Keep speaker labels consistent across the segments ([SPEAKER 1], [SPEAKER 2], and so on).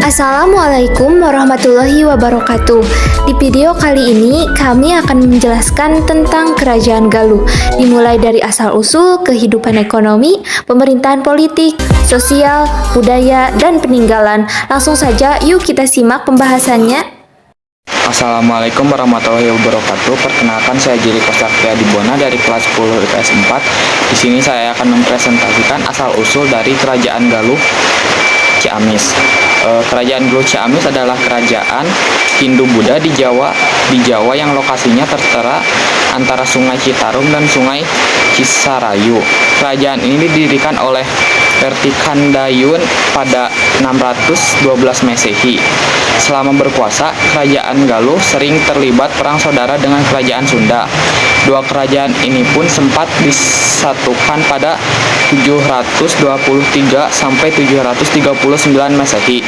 [SPEAKER 1] Assalamualaikum warahmatullahi wabarakatuh. Di video kali ini kami akan menjelaskan tentang Kerajaan Galuh, dimulai dari asal-usul, kehidupan ekonomi, pemerintahan politik, sosial, budaya, dan peninggalan. Langsung saja yuk kita simak pembahasannya.
[SPEAKER 2] Assalamualaikum warahmatullahi wabarakatuh. Perkenalkan, saya Jiri Kosaktia Dibona dari kelas 10 IPS 4. Di sini saya akan mempresentasikan asal-usul dari Kerajaan Galuh Ciamis. Kerajaan Galuh Ciamis adalah kerajaan Hindu-Buddha di Jawa yang lokasinya tertera antara Sungai Citarum dan Sungai Cisarayu. Kerajaan ini didirikan oleh Pertikandayun pada 612 Masehi. Selama berkuasa, Kerajaan Galuh sering terlibat perang saudara dengan Kerajaan Sunda. Dua kerajaan ini pun sempat disatukan pada 723 sampai 739 Masehi,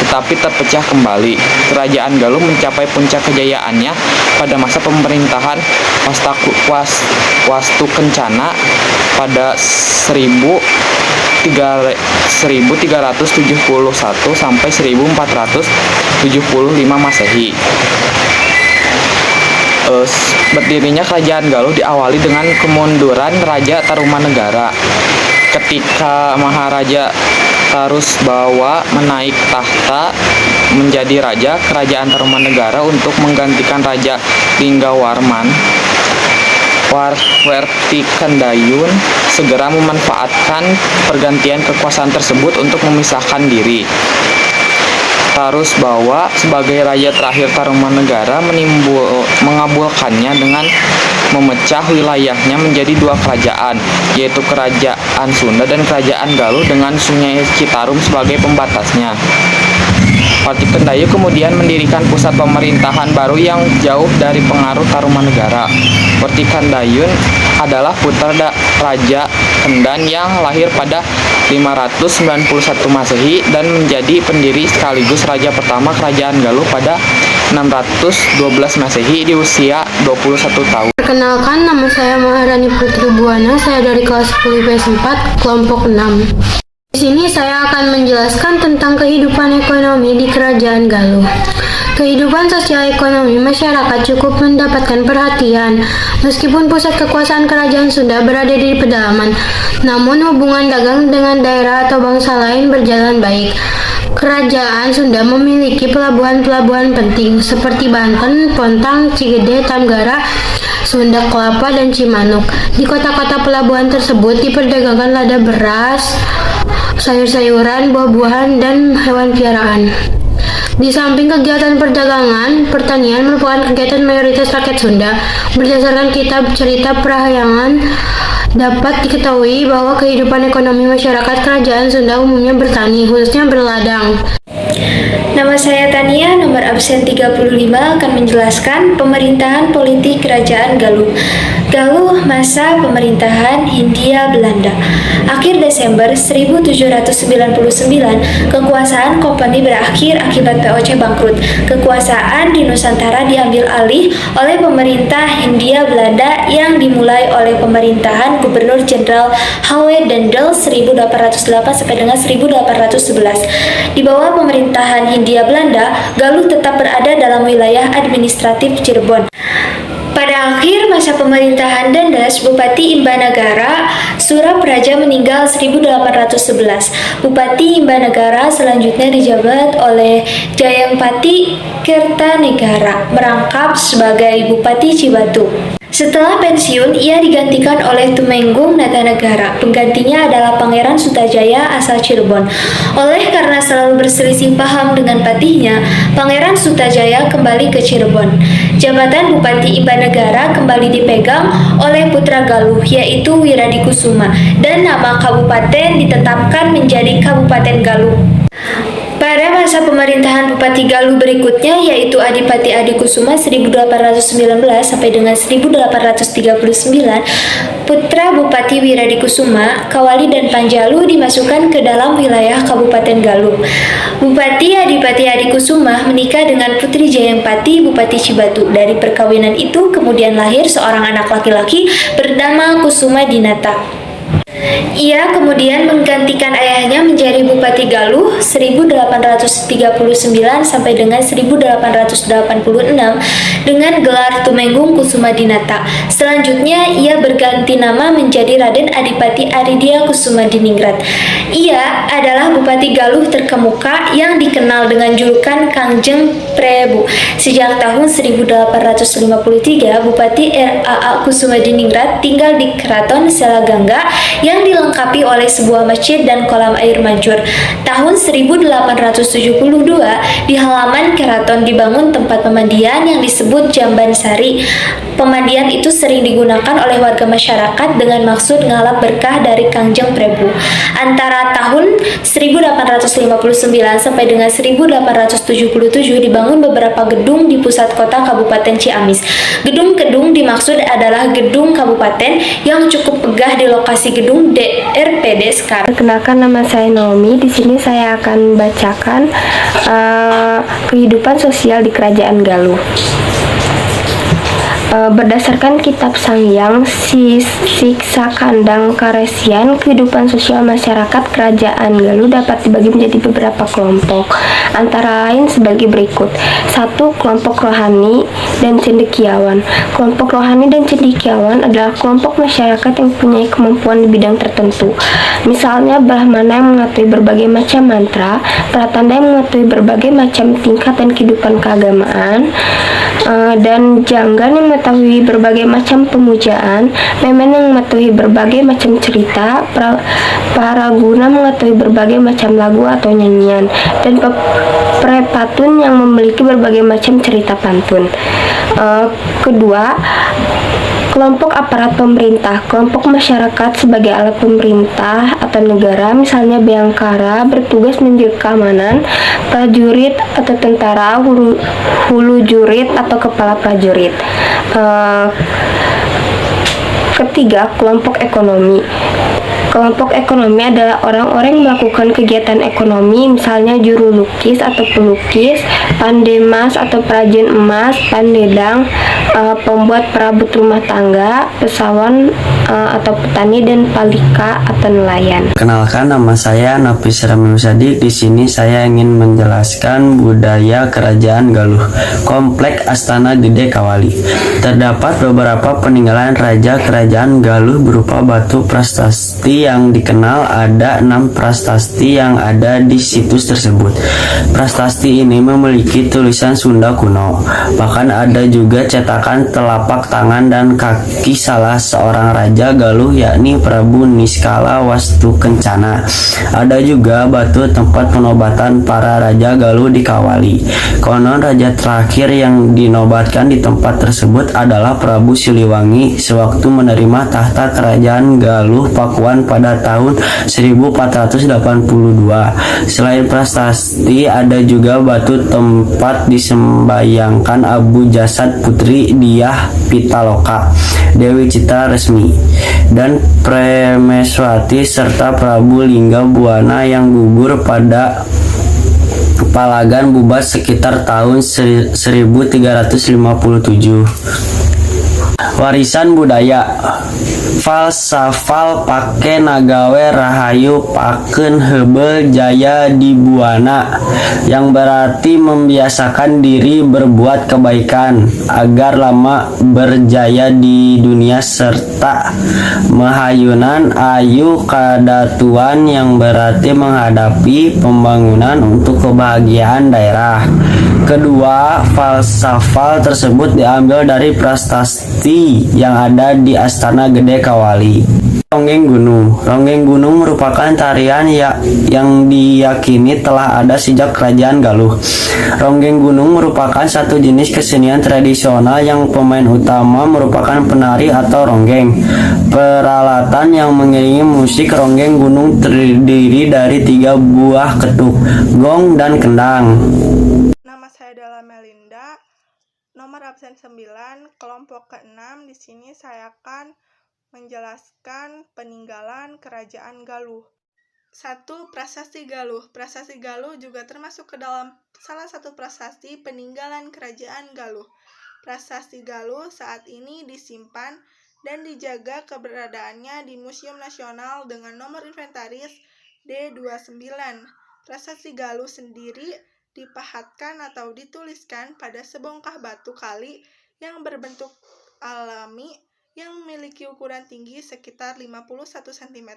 [SPEAKER 2] tetapi terpecah kembali. Kerajaan Galuh mencapai puncak kejayaannya pada masa pemerintahan Wastukencana pada 1371 sampai 1475 Masehi. Berdirinya Kerajaan Galuh diawali dengan kemunduran Raja Tarumanegara. Ketika Maharaja Tarusbawa menaik tahta menjadi raja Kerajaan Tarumanegara untuk menggantikan Raja Linggawarman, Pertikandayun segera memanfaatkan pergantian kekuasaan tersebut untuk memisahkan diri. Tarusbawa sebagai raja terakhir Tarumanegara mengabulkannya dengan memecah wilayahnya menjadi dua kerajaan, yaitu Kerajaan Sunda dan Kerajaan Galuh dengan Sungai Citarum sebagai pembatasnya. Pertikandayun kemudian mendirikan pusat pemerintahan baru yang jauh dari pengaruh Tarumanegara. Pertikandayun adalah putra Raja Kendan yang lahir pada 591 Masehi dan menjadi pendiri sekaligus raja pertama Kerajaan Galuh pada 612 Masehi di usia 21 tahun.
[SPEAKER 3] Perkenalkan, nama saya Maharani Putri Buana, saya dari kelas 10 IPS 4, kelompok 6. Di sini saya akan menjelaskan tentang kehidupan ekonomi di Kerajaan Galuh. Kehidupan sosial ekonomi masyarakat cukup mendapatkan perhatian. Meskipun pusat kekuasaan Kerajaan Sunda berada di pedalaman, namun hubungan dagang dengan daerah atau bangsa lain berjalan baik. Kerajaan Sunda memiliki pelabuhan-pelabuhan penting seperti Banten, Pontang, Cigede, Tamgara, Sunda Kelapa, dan Cimanuk. Di kota-kota pelabuhan tersebut diperdagangkan lada beras, sayur-sayuran, buah-buahan, dan hewan piaraan. Di samping kegiatan perdagangan, pertanian merupakan kegiatan mayoritas rakyat Sunda. Berdasarkan kitab cerita Prahayangan, dapat diketahui bahwa kehidupan ekonomi masyarakat Kerajaan Sunda umumnya bertani, khususnya berladang.
[SPEAKER 1] Nama saya Tania, nomor absen 35, akan menjelaskan pemerintahan politik Kerajaan Galuh. Galuh masa pemerintahan Hindia Belanda. Akhir Desember 1799, kekuasaan Kompani berakhir akibat VOC bangkrut. Kekuasaan di Nusantara diambil alih oleh pemerintah Hindia Belanda yang dimulai oleh pemerintahan Gubernur Jenderal H.W. Dendel 1808 sampai dengan 1811. Di bawah pemerintahan Hindia Belanda, Galuh tetap berada dalam wilayah administratif Cirebon. Pada akhir masa pemerintahan Dandas, Bupati Imbanagara, Surapraja meninggal 1811. Bupati Imbanagara selanjutnya dijabat oleh Jayapati Kertanegara, merangkap sebagai Bupati Cibatu. Setelah pensiun, ia digantikan oleh Tumenggung Natanegara. Penggantinya adalah Pangeran Sutajaya asal Cirebon. Oleh karena selalu berselisih paham dengan patihnya, Pangeran Sutajaya kembali ke Cirebon. Jabatan Bupati Imbanagara kembali dipegang oleh putra Galuh, yaitu Wiradikusuma, dan nama kabupaten ditetapkan menjadi Kabupaten Galuh. Pada masa pemerintahan Bupati Galuh berikutnya, yaitu Adipati Adikusuma 1819 sampai dengan 1839, putra Bupati Wiradikusuma, Kawali dan Panjalu dimasukkan ke dalam wilayah Kabupaten Galuh. Bupati Adipati Adikusuma menikah dengan Putri Jayapati Bupati Cibatu. Dari perkawinan itu kemudian lahir seorang anak laki-laki bernama Kusuma Dinata. Ia kemudian menggantikan ayahnya menjadi Bupati Galuh 1839 sampai dengan 1886 dengan gelar Tumenggung Kusumadinata. Selanjutnya ia berganti nama menjadi Raden Adipati Aridia Kusumadiningrat. Ia adalah Bupati Galuh terkemuka yang dikenal dengan julukan Kangjeng Prebu. Sejak tahun 1853, Bupati R.A.A. Kusumadiningrat tinggal di Keraton Selagangga yang dilengkapi oleh sebuah masjid dan kolam air mancur. Tahun 1872, di halaman keraton dibangun tempat pemandian yang disebut Jamban Sari. Pemandian itu sering digunakan oleh warga masyarakat dengan maksud ngalap berkah dari Kangjeng Prebu. Antara tahun 1859 sampai dengan 1877 dibangun beberapa gedung di pusat kota Kabupaten Ciamis. Gedung-gedung dimaksud adalah gedung kabupaten yang cukup megah di lokasi gedung DRPD sekarang.
[SPEAKER 4] Perkenalkan, nama saya Naomi. Di sini saya akan bacakan kehidupan sosial di Kerajaan Galuh. Berdasarkan kitab Sangyang Siksa Kandang Karesian, kehidupan sosial masyarakat Kerajaan Galuh dapat dibagi menjadi beberapa kelompok, antara lain sebagai berikut. 1. Kelompok rohani dan cendekiawan. Kelompok rohani dan cendekiawan adalah kelompok masyarakat yang punya kemampuan di bidang tertentu. Misalnya Brahmana yang mengetahui berbagai macam mantra, Pratanda yang mengetahui berbagai macam tingkat dan kehidupan keagamaan, dan Janggan yang mengetahui berbagai macam pemujaan, Memen yang mengetahui berbagai macam cerita, para guna mengetahui berbagai macam lagu atau nyanyian, dan Prepatun yang memiliki berbagai macam cerita pantun. Kedua, kelompok aparat pemerintah. Kelompok masyarakat sebagai alat pemerintah atau negara, misalnya Bhayangkara bertugas menjaga keamanan, prajurit atau tentara, hulu jurit atau kepala prajurit. Ketiga, kelompok ekonomi. Kelompok ekonomi adalah orang-orang yang melakukan kegiatan ekonomi, misalnya juru lukis atau pelukis, pandemas atau perajin emas, pandedang, pembuat perabot rumah tangga, pesawan atau petani, dan palika atau nelayan.
[SPEAKER 5] Kenalkan, nama saya Nafis Rami Musadi. Di sini saya ingin menjelaskan budaya Kerajaan Galuh. Komplek Astana Gede Kawali. Terdapat beberapa peninggalan raja Kerajaan Galuh berupa batu prasasti yang dikenal. Ada 6 prasasti yang ada di situs tersebut. Prasasti ini memiliki tulisan Sunda kuno. Bahkan ada juga cetakan telapak tangan dan kaki salah seorang raja Galuh, yakni Prabu Niskala Wastu Kencana. Ada juga batu tempat penobatan para raja Galuh di Kawali. Konon raja terakhir yang dinobatkan di tempat tersebut adalah Prabu Siliwangi sewaktu menerima tahta Kerajaan Galuh Pakuan pada tahun 1482. Selain prasasti, ada juga batu tempat disembayangkan Abu Jasad Putri Diah Pitaloka, Dewi Citra Resmi, dan Premeswati serta Prabu Lingga Buana yang gugur pada Palagan Bubat sekitar tahun 1357. Warisan budaya. Falsafal pake nagawe rahayu pakeun heubeuh jaya di buana, yang berarti membiasakan diri berbuat kebaikan agar lama berjaya di dunia, serta mahayunan ayu kadatuan yang berarti menghadapi pembangunan untuk kebahagiaan daerah. Kedua, falsafal tersebut diambil dari prasasti yang ada di Astana Gede Kawali. Ronggeng Gunung. Ronggeng Gunung merupakan tarian yang diyakini telah ada sejak Kerajaan Galuh. Ronggeng Gunung merupakan satu jenis kesenian tradisional yang pemain utama merupakan penari atau ronggeng. Peralatan yang mengiringi musik ronggeng gunung terdiri dari 3 buah ketuk, gong, dan kendang.
[SPEAKER 6] Nama saya adalah Melinda, nomor absen 9, kelompok ke-6. Di sini saya akan menjelaskan peninggalan Kerajaan Galuh. 1. Prasasti Galuh. Prasasti Galuh juga termasuk ke dalam salah satu prasasti peninggalan Kerajaan Galuh. Prasasti Galuh saat ini disimpan dan dijaga keberadaannya di Museum Nasional dengan nomor inventaris D29. Prasasti Galuh sendiri dipahatkan atau dituliskan pada sebongkah batu kali yang berbentuk alami yang memiliki ukuran tinggi sekitar 51 cm.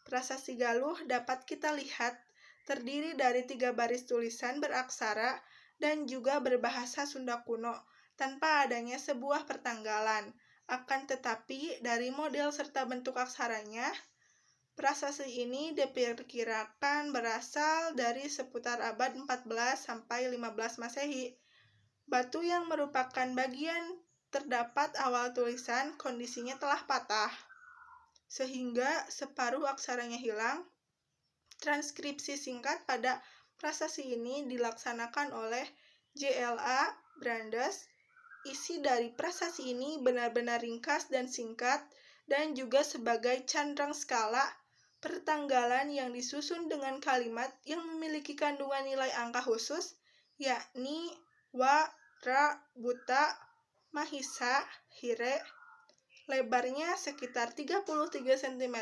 [SPEAKER 6] Prasasti Galuh dapat kita lihat terdiri dari 3 baris tulisan beraksara dan juga berbahasa Sunda kuno, tanpa adanya sebuah pertanggalan. Akan tetapi, dari model serta bentuk aksaranya, prasasti ini diperkirakan berasal dari seputar abad 14 sampai 15 Masehi. Batu yang merupakan bagian terdapat awal tulisan kondisinya telah patah, sehingga separuh aksaranya hilang. Transkripsi singkat pada prasasti ini dilaksanakan oleh J.L.A. Brandes. Isi dari prasasti ini benar-benar ringkas dan singkat, dan juga sebagai candrang skala pertanggalan yang disusun dengan kalimat yang memiliki kandungan nilai angka khusus, yakni wa, ra, buta, mahisa, hire. Lebarnya sekitar 33 cm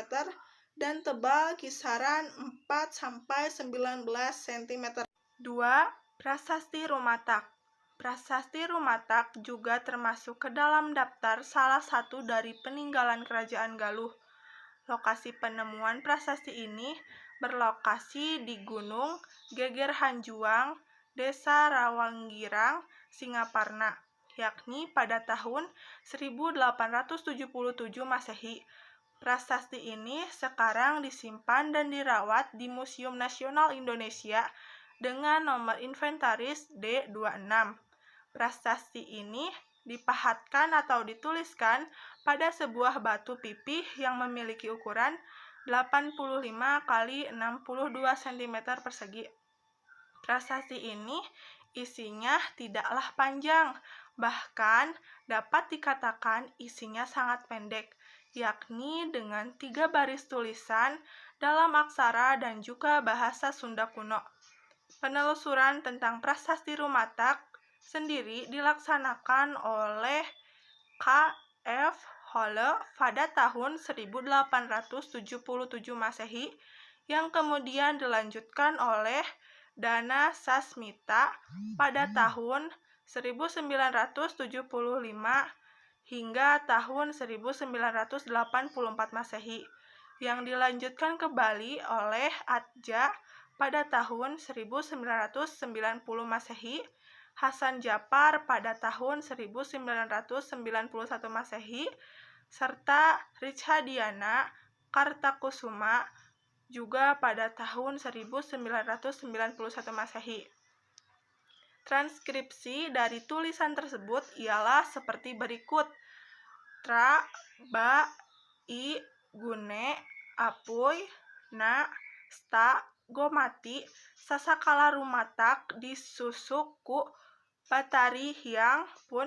[SPEAKER 6] dan tebal kisaran 4-19 cm. 2. Prasasti Rumatak. Prasasti Rumatak juga termasuk ke dalam daftar salah satu dari peninggalan Kerajaan Galuh. Lokasi penemuan prasasti ini berlokasi di Gunung Geger Hanjuang, Desa Rawanggirang, Singaparna, yakni pada tahun 1877 Masehi. Prasasti ini sekarang disimpan dan dirawat di Museum Nasional Indonesia dengan nomor inventaris D26. Prasasti ini dipahatkan atau dituliskan pada sebuah batu pipih yang memiliki ukuran 85 x 62 cm persegi. Prasasti ini isinya tidaklah panjang, bahkan dapat dikatakan isinya sangat pendek, yakni dengan 3 baris tulisan dalam aksara dan juga bahasa Sunda kuno. Penelusuran tentang prasasti Rumatak sendiri dilaksanakan oleh K.F. Hole pada tahun 1877 Masehi, yang kemudian dilanjutkan oleh Dana Sasmita pada tahun 1975 hingga tahun 1984 Masehi, yang dilanjutkan kembali oleh Atja pada tahun 1990 Masehi, Hasan Japar pada tahun 1991 Masehi, serta Richadiana Kartakusuma juga pada tahun 1991 Masehi. Transkripsi dari tulisan tersebut ialah seperti berikut: Tra, Ba, I, Gune, Apuy, Na, Sta, Gomati, Sasakala Rumatak disusuk ku Batari Hyang pun.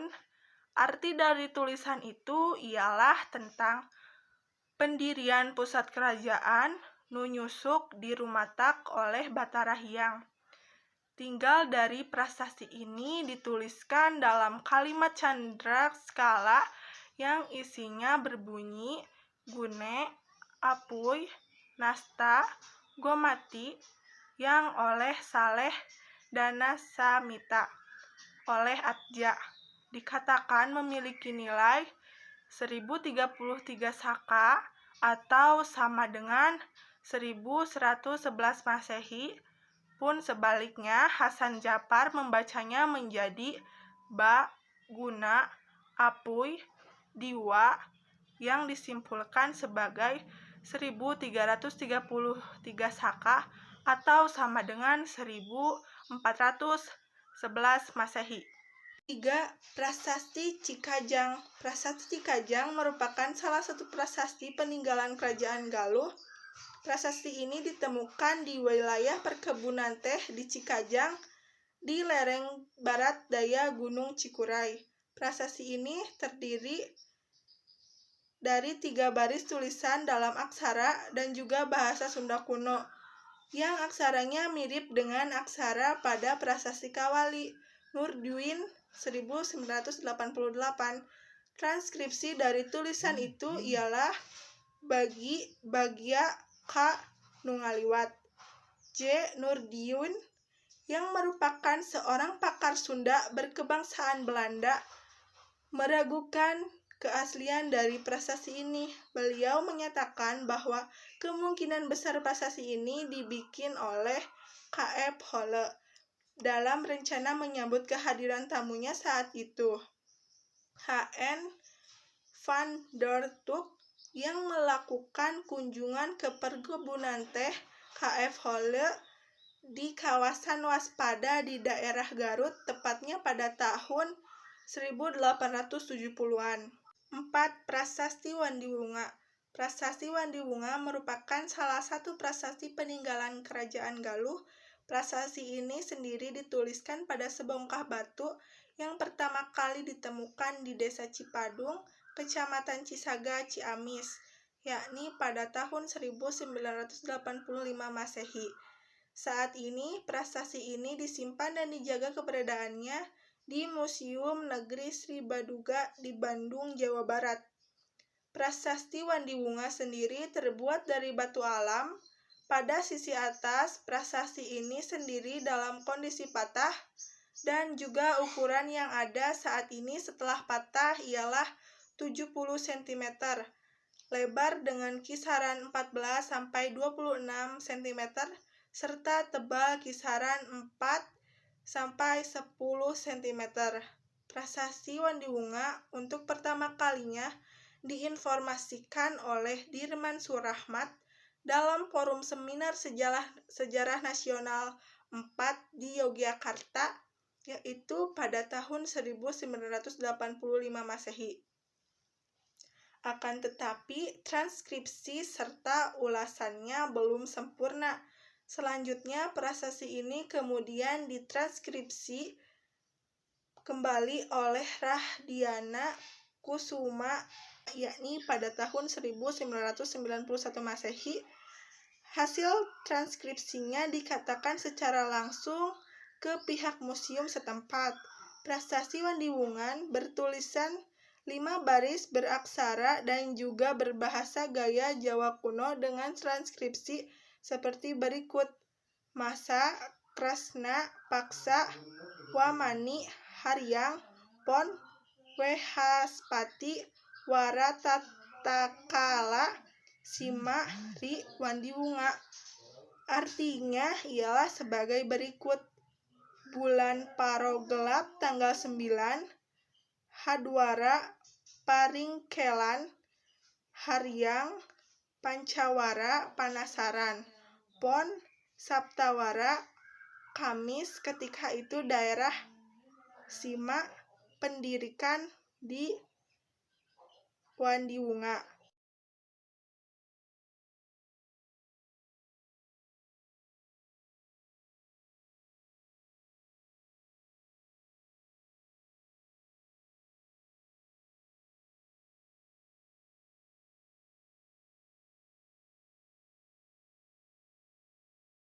[SPEAKER 6] Arti dari tulisan itu ialah tentang pendirian pusat kerajaan nu nyusuk di Rumatak oleh Batara Hyang. Tinggal dari prasasti ini dituliskan dalam kalimat candra skala yang isinya berbunyi Gune, Apuy, Nasta, Gomati, yang oleh Saleh Dana Samita oleh Atja dikatakan memiliki nilai 1033 saka atau sama dengan 1111 Masehi. Pun sebaliknya, Hasan Japar membacanya menjadi Ba, Guna, Apuy, Diwa, yang disimpulkan sebagai 1333 saka atau sama dengan 1411 Masehi. 3. Prasasti Cikajang. Prasasti Cikajang merupakan salah satu prasasti peninggalan Kerajaan Galuh. Prasasti ini ditemukan di wilayah perkebunan teh di Cikajang di lereng barat daya Gunung Cikuray. Prasasti ini terdiri dari 3 baris tulisan dalam aksara dan juga bahasa Sunda kuno, yang aksaranya mirip dengan aksara pada prasasti Kawali Nurdwin 1988. Transkripsi dari tulisan itu ialah bagia K Nungaliwat J Nurdiun yang merupakan seorang pakar Sunda berkebangsaan Belanda meragukan keaslian dari prasasti ini. Beliau menyatakan bahwa kemungkinan besar prasasti ini dibikin oleh K.F. Holle dalam rencana menyambut kehadiran tamunya saat itu, H.N. van der Tuk, yang melakukan kunjungan ke perkebunan teh K.F. Holle di kawasan Waspada di daerah Garut, tepatnya pada tahun 1870-an. 4. Prasasti Wandiwunga. Prasasti Wandiwunga merupakan salah satu prasasti peninggalan Kerajaan Galuh. Prasasti ini sendiri dituliskan pada sebongkah batu yang pertama kali ditemukan di Desa Cipadung, Kecamatan Cisaga, Ciamis, yakni pada tahun 1985 Masehi. Saat ini, prasasti ini disimpan dan dijaga keberadaannya di Museum Negeri Sri Baduga di Bandung, Jawa Barat. Prasasti Wandiwunga sendiri terbuat dari batu alam. Pada sisi atas, prasasti ini sendiri dalam kondisi patah dan juga ukuran yang ada saat ini setelah patah ialah 70 cm, lebar dengan kisaran 14-26 cm, serta tebal kisaran 4-10 cm. Prasasti Wandiwunga untuk pertama kalinya diinformasikan oleh Dirman Surahmat dalam forum seminar sejarah nasional 4 di Yogyakarta, yaitu pada tahun 1985 Masehi. Akan tetapi, transkripsi serta ulasannya belum sempurna. Selanjutnya, prasasti ini kemudian ditranskripsi kembali oleh Rahdiana Kusuma, yakni pada tahun 1991 Masehi. Hasil transkripsinya dikatakan secara langsung ke pihak museum setempat. Prasasti Wandiwungan bertulisan 5 baris beraksara dan juga berbahasa gaya Jawa kuno dengan transkripsi seperti berikut: Masa, Krasna, Paksa, Wamani, Haryang, Pon, Wehaspati, Waratatakala, Sima, Ri, Wandiwunga. Artinya ialah sebagai berikut: bulan Paro gelap tanggal 9, Hadwara Paringkelan, Haryang Pancawara Panasaran, Pon Saptawara Kamis ketika itu daerah Sima pendirikan di Wandiwunga.